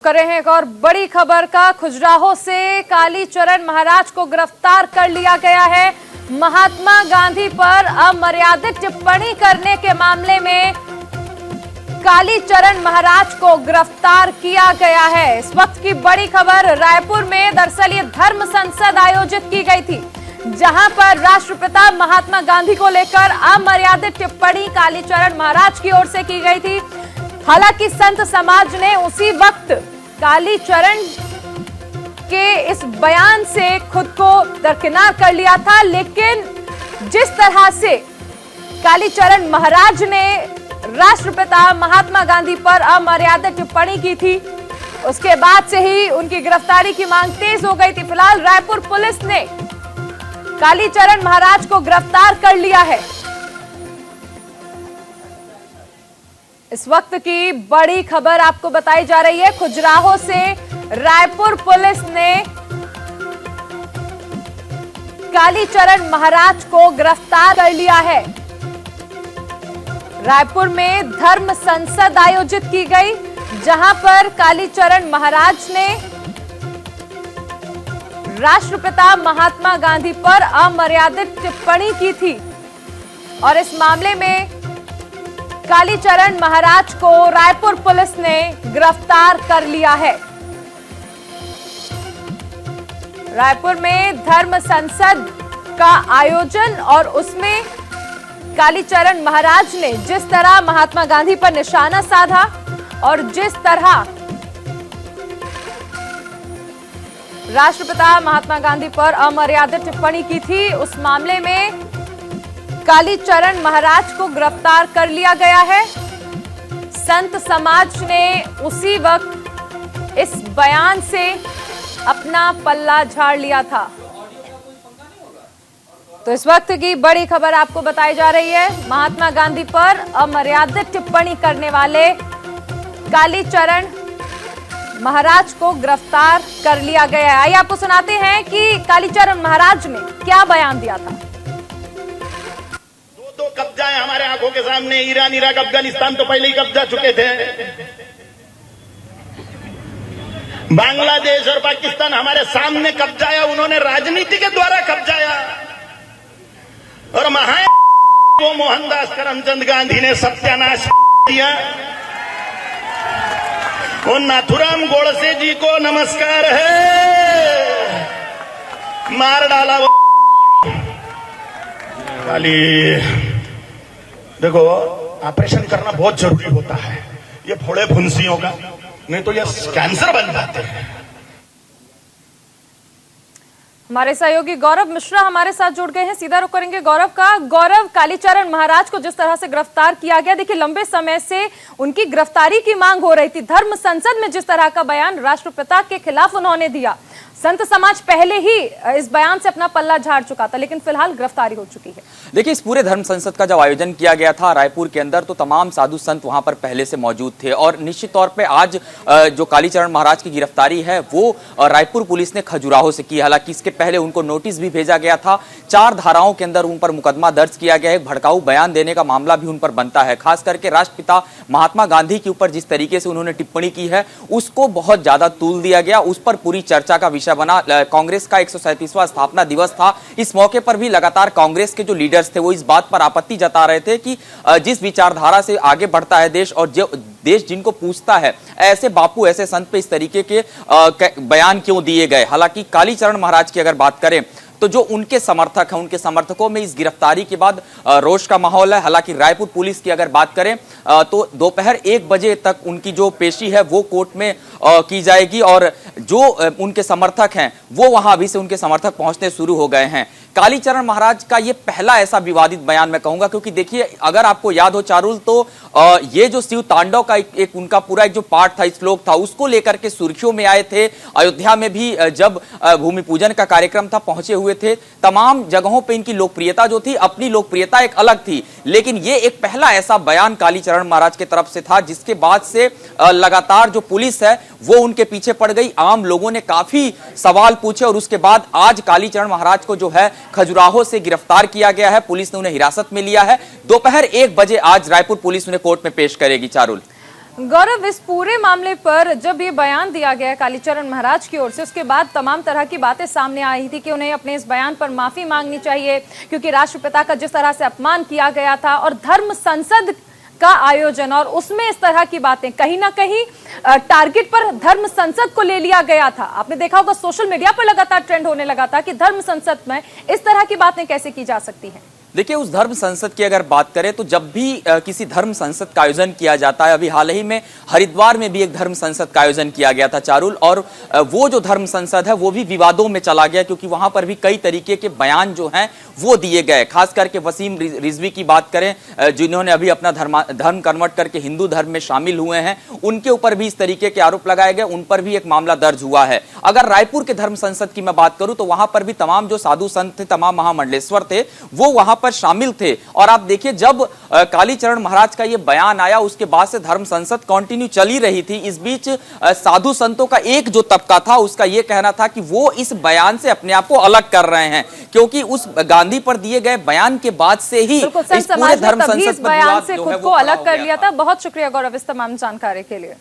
कर रहे हैं एक और बड़ी खबर का। खजुराहो से कालीचरण महाराज को गिरफ्तार कर लिया गया है। महात्मा गांधी पर अमर्यादित टिप्पणी करने के मामले में कालीचरण महाराज को गिरफ्तार किया गया है। इस वक्त की बड़ी खबर, रायपुर में दरअसल ये धर्म संसद आयोजित की गई थी, जहां पर राष्ट्रपिता महात्मा गांधी को लेकर अमर्यादित टिप्पणी कालीचरण महाराज की ओर से की गई थी। हालांकि संत समाज ने उसी वक्त कालीचरण के इस बयान से खुद को दरकिनार कर लिया था, लेकिन जिस तरह से कालीचरण महाराज ने राष्ट्रपिता महात्मा गांधी पर अमर्यादित टिप्पणी की थी, उसके बाद से ही उनकी गिरफ्तारी की मांग तेज हो गई थी। फिलहाल रायपुर पुलिस ने कालीचरण महाराज को गिरफ्तार कर लिया है। इस वक्त की बड़ी खबर आपको बताई जा रही है। खजुराहो से रायपुर पुलिस ने कालीचरण महाराज को गिरफ्तार कर लिया है। रायपुर में धर्म संसद आयोजित की गई, जहां पर कालीचरण महाराज ने राष्ट्रपिता महात्मा गांधी पर अमर्यादित टिप्पणी की थी और इस मामले में कालीचरण महाराज को रायपुर पुलिस ने गिरफ्तार कर लिया है। रायपुर में धर्म संसद का आयोजन और उसमें कालीचरण महाराज ने जिस तरह महात्मा गांधी पर निशाना साधा और जिस तरह राष्ट्रपिता महात्मा गांधी पर अमर्यादित टिप्पणी की थी, उस मामले में कालीचरण महाराज को गिरफ्तार कर लिया गया है। संत समाज ने उसी वक्त इस बयान से अपना पल्ला झाड़ लिया था। तो इस वक्त की बड़ी खबर आपको बताई जा रही है। महात्मा गांधी पर अमर्यादित टिप्पणी करने वाले कालीचरण महाराज को गिरफ्तार कर लिया गया है। आइए आपको सुनाते हैं कि कालीचरण महाराज ने क्या बयान दिया था। दो कब्जा है हमारे आंखों के सामने। ईरान, इराक, अफगानिस्तान तो पहले ही कब्जा चुके थे। बांग्लादेश और पाकिस्तान हमारे सामने कब्जाया, उन्होंने राजनीति के द्वारा कब्जाया। और वो मोहनदास करमचंद गांधी ने सत्यानाश किया। वो नाथुराम गोडसे जी को नमस्कार है, मार डाला वो। खाली देखो, ऑपरेशन करना बहुत जरूरी होता है ये फोड़े फुंसियों का, नहीं तो ये कैंसर बन जाते हैं। हमारे सहयोगी गौरव मिश्रा हमारे साथ जुड़ गए हैं, सीधा रुख करेंगे गौरव का। गौरव, कालीचरण महाराज को जिस तरह से गिरफ्तार किया गया, देखिए लंबे समय से उनकी गिरफ्तारी की मांग हो रही थी। धर्म संसद में जिस तरह का बयान राष्ट्रपिता के खिलाफ उन्होंने दिया, संत समाज पहले ही इस बयान से अपना पल्ला झाड़ चुका था, लेकिन फिलहाल गिरफ्तारी हो चुकी है। देखिए, इस पूरे धर्म संसद का जब आयोजन किया गया था रायपुर के अंदर, तो तमाम साधु संत वहां पर पहले से मौजूद थे और निश्चित तौर पे आज जो कालीचरण महाराज की गिरफ्तारी है वो रायपुर पुलिस ने खजुराहो से की। हालांकि इसके पहले उनको नोटिस भी भेजा गया था। 4 धाराओं के अंदर उन पर मुकदमा दर्ज किया गया है। भड़काऊ बयान देने का मामला भी उन पर बनता है। खास करके राष्ट्रपिता महात्मा गांधी के ऊपर जिस तरीके से उन्होंने टिप्पणी की है, उसको बहुत ज्यादा तूल दिया गया, उस पर पूरी चर्चा का विषय बना। कांग्रेस का 137वां स्थापना दिवस था। इस मौके पर भी लगातार कांग्रेस के जो लीडर्स थे वो इस बात पर आपत्ति जता रहे थे कि जिस विचारधारा से आगे बढ़ता है देश और जो देश जिनको पूछता है, ऐसे बापू, ऐसे संत पे इस तरीके के बयान क्यों दिए गए। हालांकि कालीचरण महाराज की अगर बात करें तो जो उनके समर्थक हैं, उनके समर्थकों में इस गिरफ्तारी के बाद रोष का माहौल है। हालांकि रायपुर पुलिस की अगर बात करें तो दोपहर 1 बजे तक उनकी जो पेशी है वो कोर्ट में की जाएगी और जो उनके समर्थक हैं वो वहां अभी से उनके समर्थक पहुंचने शुरू हो गए हैं। कालीचरण महाराज का ये पहला ऐसा विवादित बयान मैं कहूंगा, क्योंकि देखिए अगर आपको याद हो चारुल, तो ये जो शिव तांडव का एक उनका पूरा एक जो पाठ था, श्लोक था, उसको लेकर के सुर्खियों में आए थे। अयोध्या में भी जब भूमि पूजन का कार्यक्रम था पहुंचे हुए थे। तमाम जगहों पे इनकी लोकप्रियता जो थी, अपनी लोकप्रियता एक अलग थी, लेकिन ये एक पहला ऐसा बयान कालीचरण महाराज की तरफ से था जिसके बाद से लगातार जो पुलिस है वो उनके पीछे पड़ गई। आम लोगों ने काफी सवाल पूछे और उसके बाद आज कालीचरण महाराज को जो है खजुराहो से गिरफ्तार किया गया है। पुलिस ने उन्हें हिरासत में लिया है। दोपहर 1 बजे आज रायपुर पुलिस उन्हें कोर्ट में पेश करेगी। चारुल, गौरव, इस पूरे मामले पर जब ये बयान दिया गया कालीचरण महाराज की ओर से, उसके बाद तमाम तरह की बातें सामने आई थी कि उन्हें अपने इस बयान पर माफी मांगनी चाहिए, क्योंकि राष्ट्रपिता का जिस तरह से अपमान किया गया था और धर्म संसद का आयोजन और उसमें इस तरह की बातें कहीं ना कहीं टारगेट पर धर्म संसद को ले लिया गया था। आपने देखा होगा सोशल मीडिया पर लगातार ट्रेंड होने लगा था कि धर्म संसद में इस तरह की बातें कैसे की जा सकती हैं। देखिए, उस धर्म संसद की अगर बात करें तो जब भी किसी धर्म संसद का आयोजन किया जाता है, अभी हाल ही में हरिद्वार में भी एक धर्म संसद का आयोजन किया गया था चारुल, और वो जो धर्म संसद है वो भी विवादों में चला गया, क्योंकि वहां पर भी कई तरीके के बयान जो हैं वो दिए गए। खास करके वसीम रिजवी की बात करें, जिन्होंने अभी अपना धर्म कन्वर्ट करके हिंदू धर्म में शामिल हुए हैं, उनके ऊपर भी इस तरीके के आरोप लगाए गए, उन पर भी एक मामला दर्ज हुआ है। अगर रायपुर के धर्म संसद की मैं बात करूं तो वहां पर भी तमाम जो साधु संत थे, तमाम महामंडलेश्वर थे, वो वहां पर शामिल थे। और आप देखिए, जब कालीचरण महाराज का ये बयान आया उसके बाद से धर्म संसद कंटिन्यू चली रही थी। इस बीच साधु संतों का एक जो तबका था उसका ये कहना था कि वो इस बयान से अपने आप को अलग कर रहे हैं, क्योंकि उस गांधी पर दिए गए बयान के बाद से ही इस पूरे धर्म संसद बयान से खुद को अलग कर लिया था। बहुत शुक्रिया गौरव इस तमाम जानकारी के लिए।